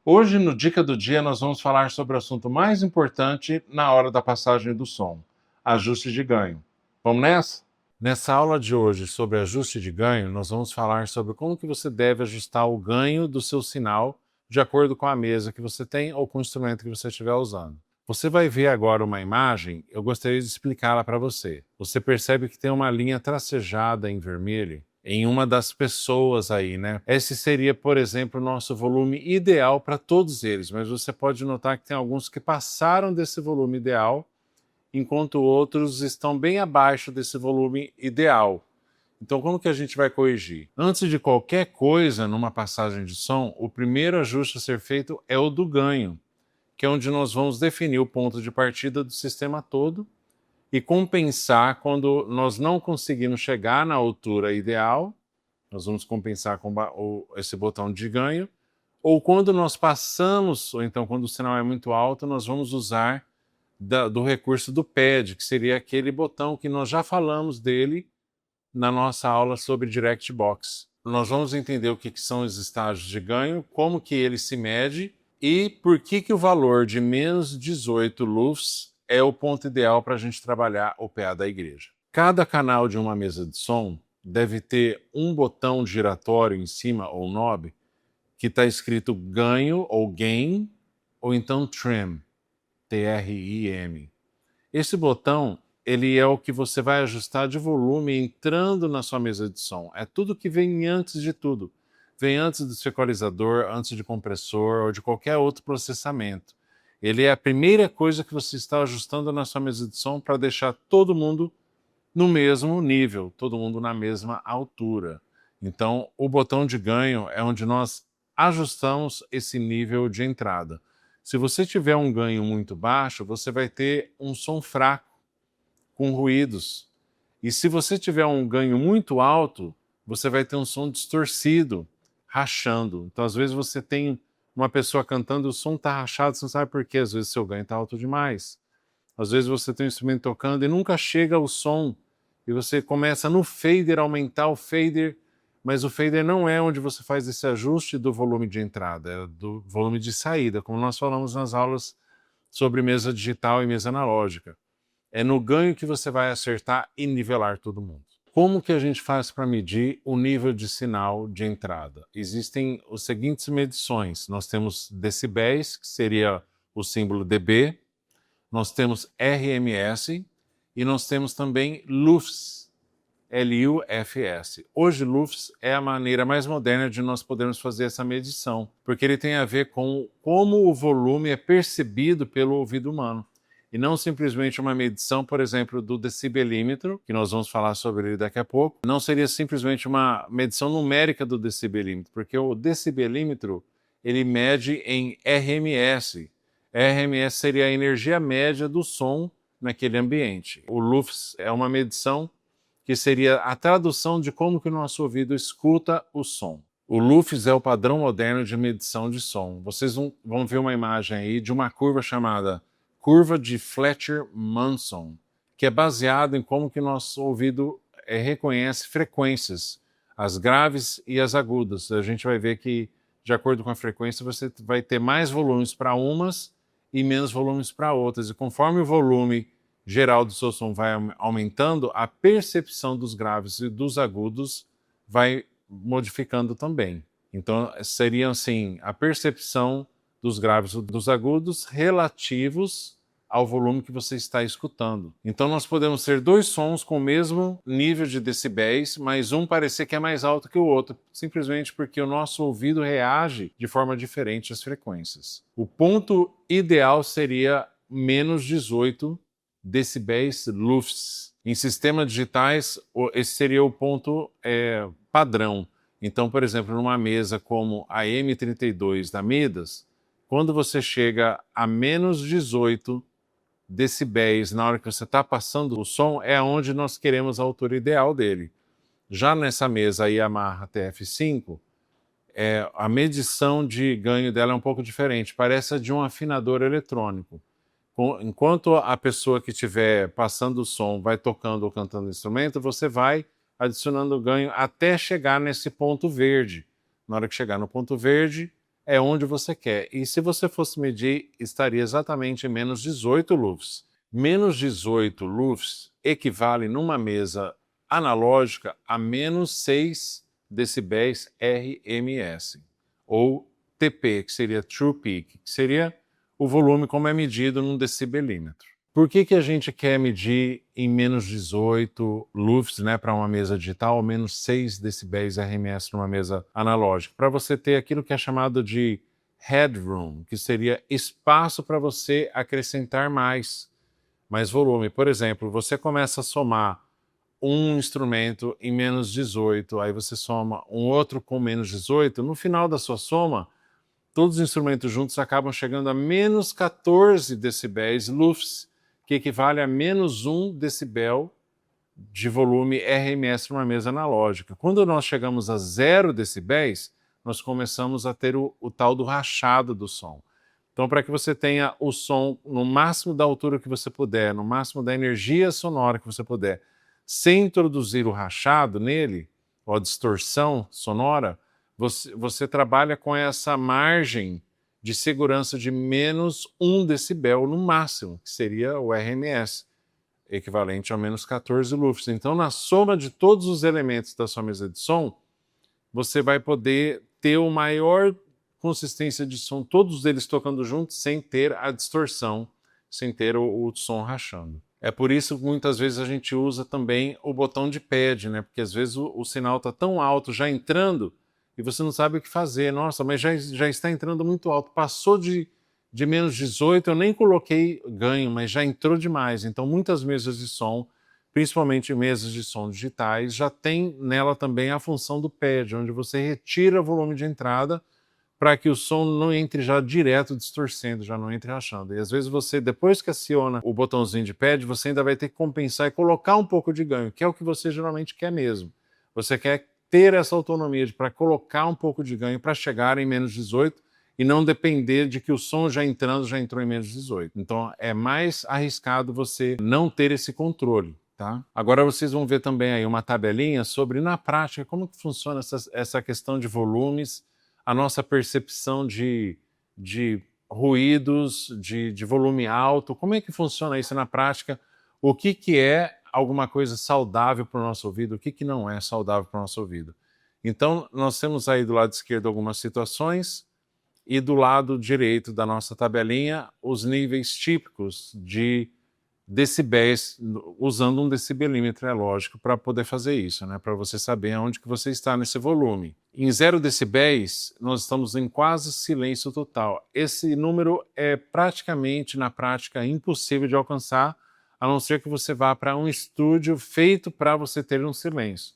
Hoje, no Dica do Dia, nós vamos falar sobre o assunto mais importante na hora da passagem do som: ajuste de ganho. Vamos nessa? Nessa aula de hoje sobre ajuste de ganho, nós vamos falar sobre como que você deve ajustar o ganho do seu sinal de acordo com a mesa que você tem ou com o instrumento que você estiver usando. Você vai ver agora uma imagem, eu gostaria de explicá-la para você. Você percebe que tem uma linha tracejada em vermelho em uma das pessoas aí, né? Esse seria, por exemplo, o nosso volume ideal para todos eles, mas você pode notar que tem alguns que passaram desse volume ideal, enquanto outros estão bem abaixo desse volume ideal. Então, como que a gente vai corrigir? Antes de qualquer coisa numa passagem de som, o primeiro ajuste a ser feito é o do ganho, que é onde nós vamos definir o ponto de partida do sistema todo e compensar quando nós não conseguimos chegar na altura ideal, nós vamos compensar com esse botão de ganho, ou quando nós passamos, ou então quando o sinal é muito alto, nós vamos usar do recurso do pad, que seria aquele botão que nós já falamos dele na nossa aula sobre Direct Box. Nós vamos entender o que são os estágios de ganho, como que ele se mede e por que o valor de menos 18 lufs é o ponto ideal para a gente trabalhar o PA da igreja. Cada canal de uma mesa de som deve ter um botão giratório em cima, ou knob, que está escrito ganho ou gain, ou então trim, T-R-I-M. Esse botão, ele é o que você vai ajustar de volume entrando na sua mesa de som. É tudo que vem antes de tudo. Vem antes do equalizador, antes de compressor ou de qualquer outro processamento. Ele é a primeira coisa que você está ajustando na sua mesa de som para deixar todo mundo no mesmo nível, todo mundo na mesma altura. Então, o botão de ganho é onde nós ajustamos esse nível de entrada. Se você tiver um ganho muito baixo, você vai ter um som fraco, com ruídos. E se você tiver um ganho muito alto, você vai ter um som distorcido, rachando. Então, às vezes, você tem uma pessoa cantando e o som está rachado, você não sabe por quê. Às vezes, seu ganho está alto demais. Às vezes, você tem um instrumento tocando e nunca chega o som. E você começa no fader, aumentar o fader, mas o fader não é onde você faz esse ajuste do volume de entrada, é do volume de saída, como nós falamos nas aulas sobre mesa digital e mesa analógica. É no ganho que você vai acertar e nivelar todo mundo. Como que a gente faz para medir o nível de sinal de entrada? Existem as seguintes medições. Nós temos decibéis, que seria o símbolo dB, nós temos RMS e nós temos também LUFS, L-U-F-S. Hoje, LUFS é a maneira mais moderna de nós podermos fazer essa medição, porque ele tem a ver com como o volume é percebido pelo ouvido humano. E não simplesmente uma medição, por exemplo, do decibelímetro, que nós vamos falar sobre ele daqui a pouco. Não seria simplesmente uma medição numérica do decibelímetro, porque o decibelímetro, ele mede em RMS. RMS seria a energia média do som naquele ambiente. O LUFS é uma medição que seria a tradução de como que o nosso ouvido escuta o som. O LUFS é o padrão moderno de medição de som. Vocês vão ver uma imagem aí de uma curva chamada curva de Fletcher-Manson, que é baseada em como que nosso ouvido reconhece frequências, as graves e as agudas. A gente vai ver que, de acordo com a frequência, você vai ter mais volumes para umas e menos volumes para outras. E conforme o volume geral do seu som vai aumentando, a percepção dos graves e dos agudos vai modificando também. Então, seriam assim, a percepção dos graves e dos agudos relativos ao volume que você está escutando. Então, nós podemos ter dois sons com o mesmo nível de decibéis, mas um parecer que é mais alto que o outro, simplesmente porque o nosso ouvido reage de forma diferente às frequências. O ponto ideal seria menos 18 decibéis LUFS. Em sistemas digitais, esse seria o ponto padrão. Então, por exemplo, numa mesa como a M32 da Midas, quando você chega a menos 18 decibéis na hora que você está passando o som, é onde nós queremos a altura ideal dele. Já nessa mesa Yamaha TF5, a medição de ganho dela é um pouco diferente, parece a de um afinador eletrônico. Enquanto a pessoa que estiver passando o som vai tocando ou cantando o instrumento, você vai adicionando ganho até chegar nesse ponto verde. Na hora que chegar no ponto verde, é onde você quer. E se você fosse medir, estaria exatamente em menos 18 lufs. Menos 18 lufs equivale numa mesa analógica a menos 6 decibéis RMS, ou TP, que seria True Peak, que seria o volume como é medido num decibelímetro. Por que a gente quer medir em menos 18 lufs, né, para uma mesa digital, ou menos 6 decibéis RMS numa mesa analógica? Para você ter aquilo que é chamado de headroom, que seria espaço para você acrescentar mais volume. Por exemplo, você começa a somar um instrumento em menos 18, aí você soma um outro com menos 18, no final da sua soma, todos os instrumentos juntos acabam chegando a menos 14 decibéis lufs, que equivale a menos 1 decibel de volume RMS numa mesa analógica. Quando nós chegamos a 0 decibéis, nós começamos a ter o tal do rachado do som. Então, para que você tenha o som no máximo da altura que você puder, no máximo da energia sonora que você puder, sem introduzir o rachado nele, ou a distorção sonora, você trabalha com essa margem de segurança de menos 1 decibel no máximo, que seria o RMS, equivalente a menos 14 lufs. Então, na soma de todos os elementos da sua mesa de som, você vai poder ter o maior consistência de som, todos eles tocando juntos, sem ter a distorção, sem ter o som rachando. É por isso que muitas vezes a gente usa também o botão de pad, né? Porque às vezes o sinal está tão alto já entrando e você não sabe o que fazer. Nossa, mas já está entrando muito alto. Passou de menos 18, eu nem coloquei ganho, mas já entrou demais. Então muitas mesas de som, principalmente mesas de som digitais, já tem nela também a função do pad, onde você retira o volume de entrada para que o som não entre já direto distorcendo, já não entre rachando. E às vezes você, depois que aciona o botãozinho de pad, você ainda vai ter que compensar e colocar um pouco de ganho, que é o que você geralmente quer mesmo. Você quer ter essa autonomia para colocar um pouco de ganho para chegar em menos 18 e não depender de que o som já entrou em menos 18. Então é mais arriscado você não ter esse controle. Tá? Agora vocês vão ver também aí uma tabelinha sobre, na prática, como que funciona essa questão de volumes, a nossa percepção de ruídos, de volume alto, como é que funciona isso na prática, o que é alguma coisa saudável para o nosso ouvido, o que não é saudável para o nosso ouvido. Então, nós temos aí do lado esquerdo algumas situações e do lado direito da nossa tabelinha os níveis típicos de decibéis, usando um decibelímetro, é lógico, para poder fazer isso, né? Para você saber onde que você está nesse volume. Em 0 decibéis, nós estamos em quase silêncio total. Esse número é praticamente, na prática, impossível de alcançar, a não ser que você vá para um estúdio feito para você ter um silêncio.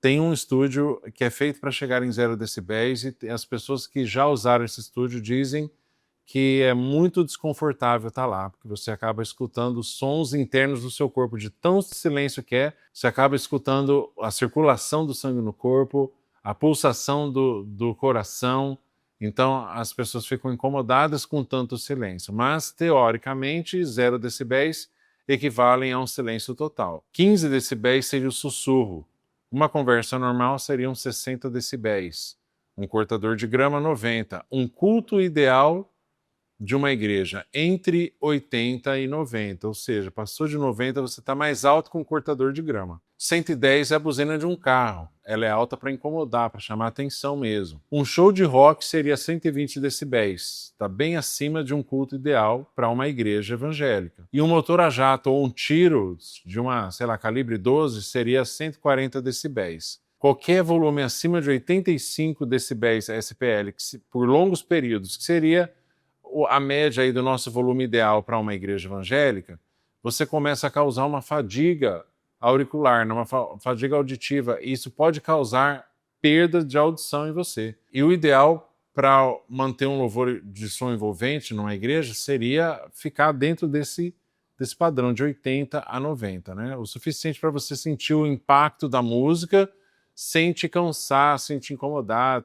Tem um estúdio que é feito para chegar em 0 decibéis e as pessoas que já usaram esse estúdio dizem que é muito desconfortável estar lá, porque você acaba escutando sons internos do seu corpo, de tão silêncio que é, você acaba escutando a circulação do sangue no corpo, a pulsação do coração, então as pessoas ficam incomodadas com tanto silêncio, mas teoricamente 0 decibéis equivalem a um silêncio total. 15 decibéis seria o sussurro, uma conversa normal seriam 60 decibéis, um cortador de grama 90, um culto ideal de uma igreja entre 80 e 90, ou seja, passou de 90 você está mais alto que um cortador de grama. 110 é a buzina de um carro, ela é alta para incomodar, para chamar atenção mesmo. Um show de rock seria 120 decibéis, está bem acima de um culto ideal para uma igreja evangélica. E um motor a jato ou um tiro de uma, sei lá, calibre 12 seria 140 decibéis. Qualquer volume acima de 85 decibéis SPL, por longos períodos, que seria a média aí do nosso volume ideal para uma igreja evangélica, você começa a causar uma fadiga auricular, uma fadiga auditiva, e isso pode causar perda de audição em você. E o ideal para manter um louvor de som envolvente numa igreja seria ficar dentro desse padrão de 80 a 90, né? O suficiente para você sentir o impacto da música sem te cansar, sem te incomodar.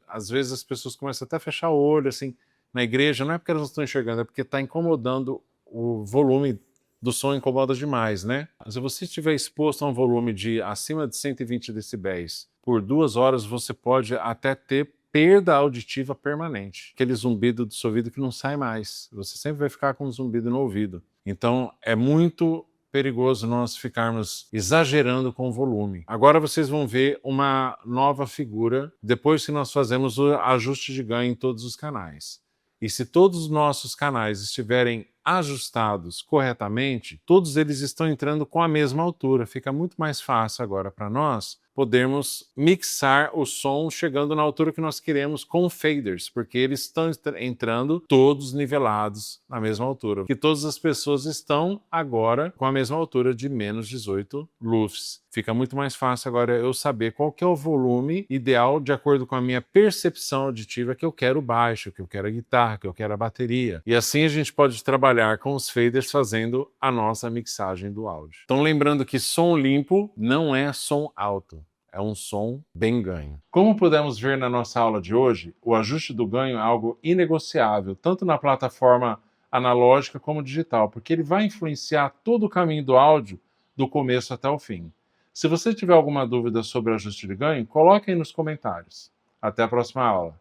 Às vezes as pessoas começam até a fechar o olho, assim, na igreja, não é porque elas não estão enxergando, é porque está incomodando, o volume do som incomoda demais, né? Se você estiver exposto a um volume de acima de 120 decibéis por 2 horas, você pode até ter perda auditiva permanente. Aquele zumbido do seu ouvido que não sai mais. Você sempre vai ficar com um zumbido no ouvido. Então, é muito perigoso nós ficarmos exagerando com o volume. Agora vocês vão ver uma nova figura depois que nós fazemos o ajuste de ganho em todos os canais. E se todos os nossos canais estiverem ajustados corretamente, todos eles estão entrando com a mesma altura. Fica muito mais fácil agora para nós podermos mixar o som chegando na altura que nós queremos com faders, porque eles estão entrando todos nivelados na mesma altura. Que todas as pessoas estão agora com a mesma altura de menos 18 lufs. Fica muito mais fácil agora eu saber qual que é o volume ideal de acordo com a minha percepção auditiva, que eu quero baixo, que eu quero a guitarra, que eu quero a bateria. E assim a gente pode trabalhar com os faders fazendo a nossa mixagem do áudio. Então lembrando que som limpo não é som alto. É um som bem ganho. Como pudemos ver na nossa aula de hoje, o ajuste do ganho é algo inegociável, tanto na plataforma analógica como digital, porque ele vai influenciar todo o caminho do áudio, do começo até o fim. Se você tiver alguma dúvida sobre ajuste de ganho, coloque aí nos comentários. Até a próxima aula.